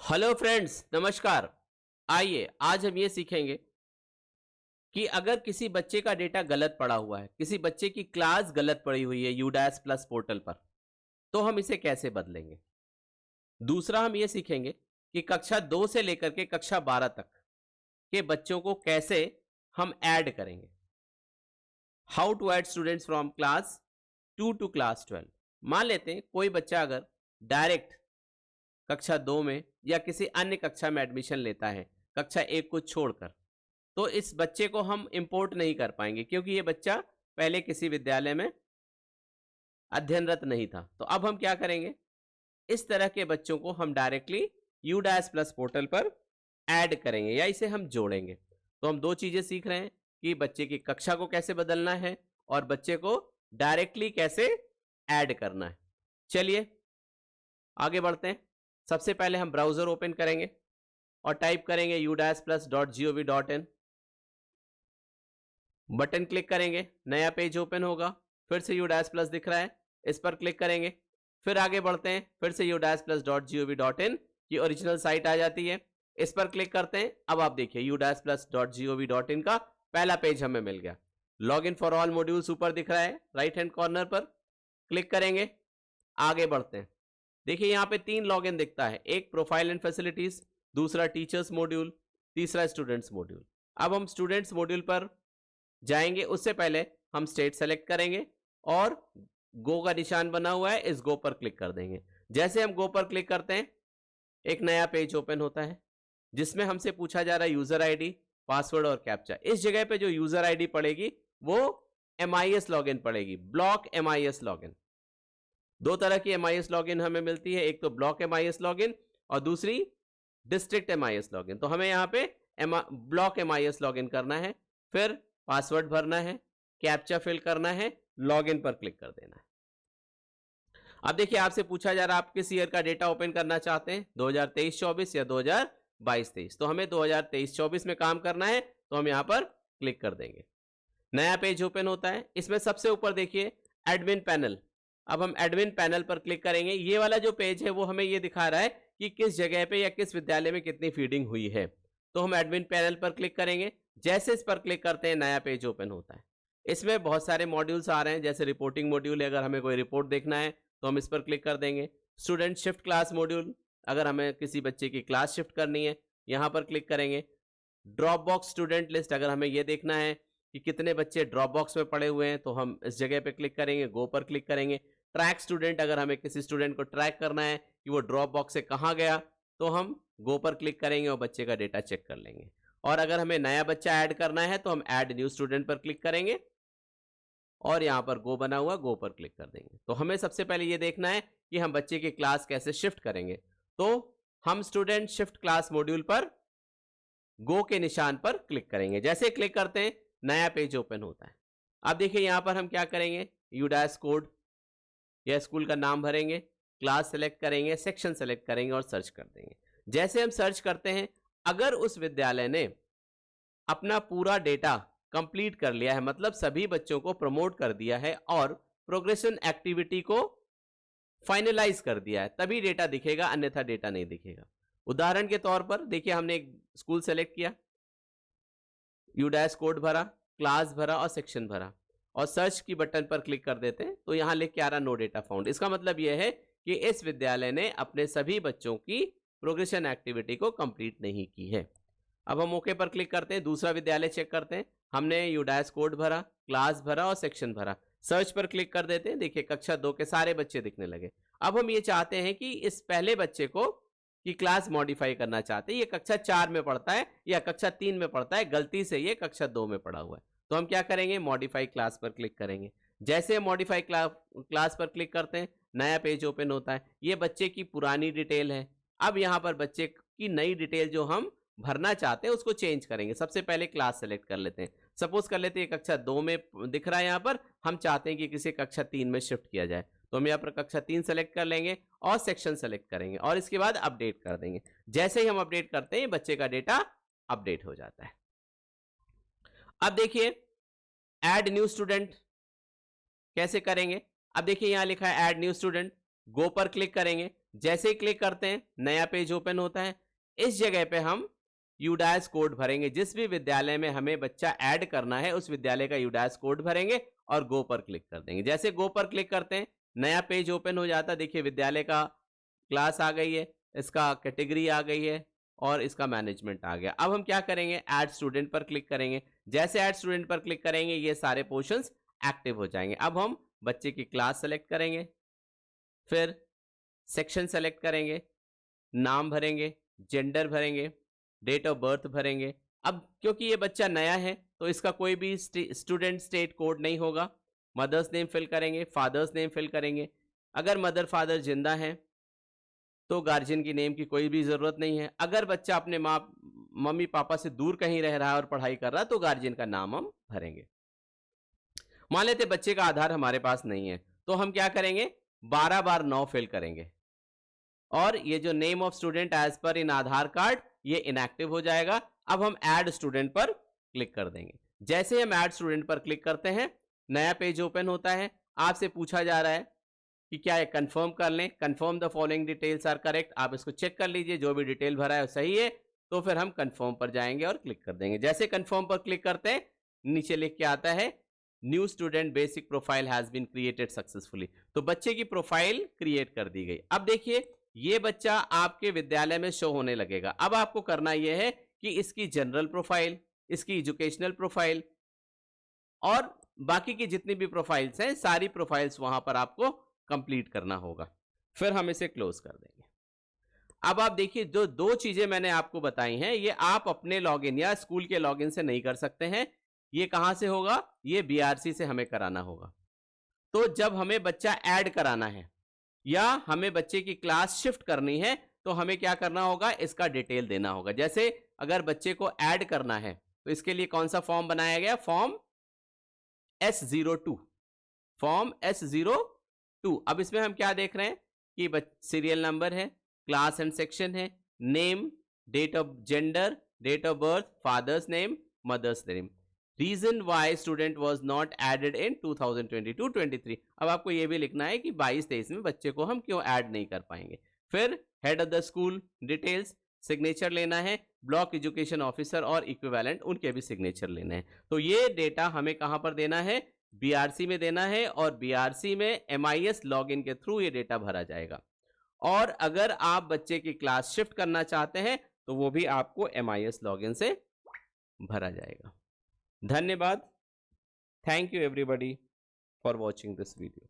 Hello friends, नमस्कार। आइए आज हम ये सीखेंगे कि अगर किसी बच्चे का डेटा गलत पड़ा हुआ है, किसी बच्चे की क्लास गलत पड़ी हुई है यूडैस प्लस पोर्टल पर, तो हम इसे कैसे बदलेंगे। दूसरा हम ये सीखेंगे कि कक्षा 2 से लेकर के कक्षा 12 तक के बच्चों को कैसे हम ऐड करेंगे। How to add students from class 2 to class 12। मान लेते हैं कोई बच्चा अगर डायरेक्ट कक्षा 2 में या किसी अन्य कक्षा में एडमिशन लेता है कक्षा 1 को छोड़कर, तो इस बच्चे को हम इंपोर्ट नहीं कर पाएंगे क्योंकि ये बच्चा पहले किसी विद्यालय में अध्ययनरत नहीं था। तो अब हम क्या करेंगे, इस तरह के बच्चों को हम डायरेक्टली यूडैस प्लस पोर्टल पर ऐड करेंगे या इसे हम जोड़ेंगे। तो हम दो चीजें सीख रहे हैं कि बच्चे की कक्षा को कैसे बदलना है और बच्चे को डायरेक्टली कैसे ऐड करना है। चलिए आगे बढ़ते हैं। सबसे पहले हम ब्राउजर ओपन करेंगे और टाइप करेंगे udasplus.gov.in। बटन क्लिक करेंगे, नया पेज ओपन होगा। फिर से यूडैस प्लस दिख रहा है, इस पर क्लिक करेंगे। फिर आगे बढ़ते हैं, फिर से udasplus.gov.in की ओरिजिनल साइट आ जाती है, इस पर क्लिक करते हैं। अब आप देखिए udasplus.gov.in का पहला पेज हमें मिल गया। Log in for all modules ऊपर दिख रहा है राइट हैंड कॉर्नर पर, क्लिक करेंगे। आगे बढ़ते हैं, देखिए यहाँ पे 3 लॉगिन दिखता है, एक प्रोफाइल एंड फैसिलिटीज, दूसरा टीचर्स मॉड्यूल, तीसरा स्टूडेंट्स मॉड्यूल। अब हम स्टूडेंट्स मॉड्यूल पर जाएंगे, उससे पहले हम स्टेट सेलेक्ट करेंगे और गो का निशान बना हुआ है, इस गो पर क्लिक कर देंगे। जैसे हम गो पर क्लिक करते हैं, एक नया पेज ओपन होता है जिसमें हमसे पूछा जा रहा है यूजर आईडी, पासवर्ड और कैप्चा। इस जगह पे जो यूजर आईडी पड़ेगी वो MIS लॉगिन पड़ेगी, ब्लॉक MIS लॉगिन। दो तरह की MIS लॉगिन हमें मिलती है, एक तो ब्लॉक MIS लॉगिन और दूसरी डिस्ट्रिक्ट MIS लॉगिन। तो हमें यहाँ पे ब्लॉक MIS लॉगिन करना है, फिर पासवर्ड भरना है, कैप्चा फिल करना है, लॉगिन पर क्लिक कर देना है। अब देखिए आपसे पूछा जा रहा है आप किस ईयर का डेटा ओपन करना चाहते हैं, 2023-24 या 2022-23। तो हमें 2023-24 में काम करना है, तो हम यहाँ पर क्लिक कर देंगे। नया पेज ओपन होता है, इसमें सबसे ऊपर देखिए एडमिन पैनल। अब हम एडमिन पैनल पर क्लिक करेंगे। ये वाला जो पेज है वो हमें ये दिखा रहा है कि किस जगह पे या किस विद्यालय में कितनी फीडिंग हुई है। तो हम एडमिन पैनल पर क्लिक करेंगे। जैसे इस पर क्लिक करते हैं नया पेज ओपन होता है, इसमें बहुत सारे मॉड्यूल्स आ रहे हैं, जैसे रिपोर्टिंग मॉड्यूल है, अगर हमें कोई रिपोर्ट देखना है तो हम इस पर क्लिक कर देंगे। स्टूडेंट शिफ्ट क्लास मॉड्यूल, अगर हमें किसी बच्चे की क्लास शिफ्ट करनी है यहाँ पर क्लिक करेंगे। ड्रॉप बॉक्स स्टूडेंट लिस्ट, अगर हमें ये देखना है कि कितने बच्चे ड्रॉप बॉक्स में पड़े हुए हैं तो हम इस जगह पे क्लिक करेंगे, गो पर क्लिक करेंगे। ट्रैक स्टूडेंट, अगर हमें किसी स्टूडेंट को ट्रैक करना है कि वो ड्रॉप बॉक्स से कहाँ गया तो हम गो पर क्लिक करेंगे और बच्चे का डेटा चेक कर लेंगे। और अगर हमें नया बच्चा ऐड करना है तो हम ऐड न्यू स्टूडेंट पर क्लिक करेंगे और यहाँ पर गो बना हुआ, गो पर क्लिक कर देंगे। तो हमें सबसे पहले ये देखना है कि हम बच्चे की क्लास कैसे शिफ्ट करेंगे। तो हम स्टूडेंट शिफ्ट क्लास मॉड्यूल पर गो के निशान पर क्लिक करेंगे। जैसे क्लिक करते हैं नया पेज ओपन होता है। अब देखिए यहाँ पर हम क्या करेंगे, यूडैस कोड या स्कूल का नाम भरेंगे, क्लास सेलेक्ट करेंगे, सेक्शन सेलेक्ट करेंगे और सर्च कर देंगे। जैसे हम सर्च करते हैं, अगर उस विद्यालय ने अपना पूरा डेटा कंप्लीट कर लिया है, मतलब सभी बच्चों को प्रमोट कर दिया है और प्रोग्रेशन एक्टिविटी को फाइनलाइज कर दिया है, तभी डेटा दिखेगा, अन्यथा डेटा नहीं दिखेगा। उदाहरण के तौर पर देखिए हमने एक स्कूल सेलेक्ट किया, यूडैस कोड भरा, क्लास भरा और सेक्शन भरा और सर्च की बटन पर क्लिक कर देते हैं तो यहां लिख के आ रहा नो डेटा फाउंड। इसका मतलब यह है कि इस विद्यालय ने अपने सभी बच्चों की प्रोग्रेशन एक्टिविटी को कंप्लीट नहीं की है। अब हम ओके पर क्लिक करते हैं, दूसरा विद्यालय चेक करते हैं। हमने यूडैस कोड भरा, क्लास भरा और सेक्शन भरा, सर्च पर क्लिक कर देते हैं। देखिए कक्षा 2 के सारे बच्चे दिखने लगे। अब हम ये चाहते हैं कि इस पहले बच्चे को की क्लास मॉडिफाई करना चाहते हैं, ये कक्षा 4 में पढ़ता है या कक्षा 3 में पढ़ता है, गलती से ये कक्षा 2 में पढ़ा हुआ है। तो हम क्या करेंगे, मॉडिफाई क्लास पर क्लिक करेंगे। जैसे मॉडिफाई क्लास पर क्लिक करते हैं, नया पेज ओपन होता है। ये बच्चे की पुरानी डिटेल है। अब यहाँ पर बच्चे की नई डिटेल जो हम भरना चाहते हैं उसको चेंज करेंगे। सबसे पहले क्लास सेलेक्ट कर लेते हैं। सपोज कर लेते हैं कक्षा 2 में दिख रहा है, यहाँ पर हम चाहते हैं कि किसी कक्षा 3 में शिफ्ट किया जाए, तो हम यहाँ पर कक्षा 3 सेलेक्ट कर लेंगे और सेक्शन सेलेक्ट करेंगे और इसके बाद अपडेट कर देंगे। जैसे ही हम अपडेट करते हैं बच्चे का डेटा अपडेट हो जाता है। अब देखिए ऐड न्यू स्टूडेंट कैसे करेंगे। अब देखिए यहां लिखा है ऐड न्यू स्टूडेंट, गो पर क्लिक करेंगे। जैसे ही क्लिक करते हैं नया पेज ओपन होता है। इस जगह पे हम यूडाइस कोड भरेंगे। जिस भी विद्यालय में हमें बच्चा ऐड करना है उस विद्यालय का यूडाइस कोड भरेंगे और गो पर क्लिक कर देंगे। जैसे गो पर क्लिक करते हैं नया पेज ओपन हो जाता है। देखिए विद्यालय का क्लास आ गई है, इसका कैटेगरी आ गई है और इसका मैनेजमेंट आ गया। अब हम क्या करेंगे, ऐड स्टूडेंट पर क्लिक करेंगे। जैसे ऐड स्टूडेंट पर क्लिक करेंगे ये सारे पोर्शंस एक्टिव हो जाएंगे। अब हम बच्चे की क्लास सेलेक्ट करेंगे, फिर सेक्शन सेलेक्ट करेंगे, नाम भरेंगे, जेंडर भरेंगे, डेट ऑफ बर्थ भरेंगे। अब क्योंकि ये बच्चा नया है तो इसका कोई भी स्टूडेंट स्टेट कोड नहीं होगा। मदर्स नेम फिल करेंगे, फादर्स नेम फिल करेंगे। अगर मदर फादर जिंदा हैं तो गार्जियन की नेम की कोई भी जरूरत नहीं है। अगर बच्चा अपने मम्मी पापा से दूर कहीं रह रहा है और पढ़ाई कर रहा है तो गार्जियन का नाम हम भरेंगे। मान लेते बच्चे का आधार हमारे पास नहीं है तो हम क्या करेंगे, 12 बार 9 फिल करेंगे और ये जो name of student as per in Aadhaar card ये इनएक्टिव हो जाएगा। अब हम ऐड स्टूडेंट पर क्लिक कर देंगे। जैसे हम ऐड स्टूडेंट पर क्लिक करते हैं नया पेज ओपन होता है। आपसे पूछा जा रहा है कि क्या है, कंफर्म कर लें, confirm the following details are correct. आप इसको चेक कर लीजिए, जो भी डिटेल भरा है सही है तो फिर हम कंफर्म पर जाएंगे और क्लिक कर देंगे। जैसे कंफर्म पर क्लिक करते हैं नीचे लिख के आता है new student basic profile has been created successfully. तो बच्चे की प्रोफाइल क्रिएट कर दी गई। अब देखिए ये बच्चा आपके विद्यालय में शो होने लगेगा। अब आपको करना यह है कि इसकी जनरल प्रोफाइल, इसकी एजुकेशनल प्रोफाइल और बाकी की जितनी भी प्रोफाइल्स हैं सारी प्रोफाइल्स वहां पर आपको कंप्लीट करना होगा। फिर हम इसे क्लोज कर देंगे। अब आप देखिए जो दो चीजें मैंने आपको बताई हैं ये आप अपने लॉगिन या स्कूल के लॉगिन से नहीं कर सकते हैं। ये कहां से होगा, ये बीआरसी से हमें कराना होगा। तो जब हमें बच्चा ऐड कराना है या हमें बच्चे की क्लास शिफ्ट करनी है तो हमें क्या करना होगा, इसका डिटेल देना होगा। जैसे अगर बच्चे को ऐड करना है तो इसके लिए कौन सा फॉर्म बनाया गया, फॉर्म S02, फॉर्म S02। अब इसमें हम क्या देख रहे हैं कि सीरियल नंबर है, क्लास एंड सेक्शन है, name, date of gender, date of birth, father's name, mother's name, reason why student was not added in 2022-23। अब आपको यह भी लिखना है कि 22-23 में बच्चे को हम क्यों ऐड नहीं कर पाएंगे। फिर head of the school details, signature लेना है, ब्लॉक एजुकेशन ऑफिसर और इक्विवेलेंट उनके भी सिग्नेचर लेने हैं। तो ये डेटा हमें कहां पर देना है, बीआरसी में देना है और बीआरसी में MIS लॉगिन के थ्रू ये डेटा भरा जाएगा। और अगर आप बच्चे की क्लास शिफ्ट करना चाहते हैं तो वो भी आपको MIS लॉगिन से भरा जाएगा। धन्यवाद। Thank you everybody for watching this video.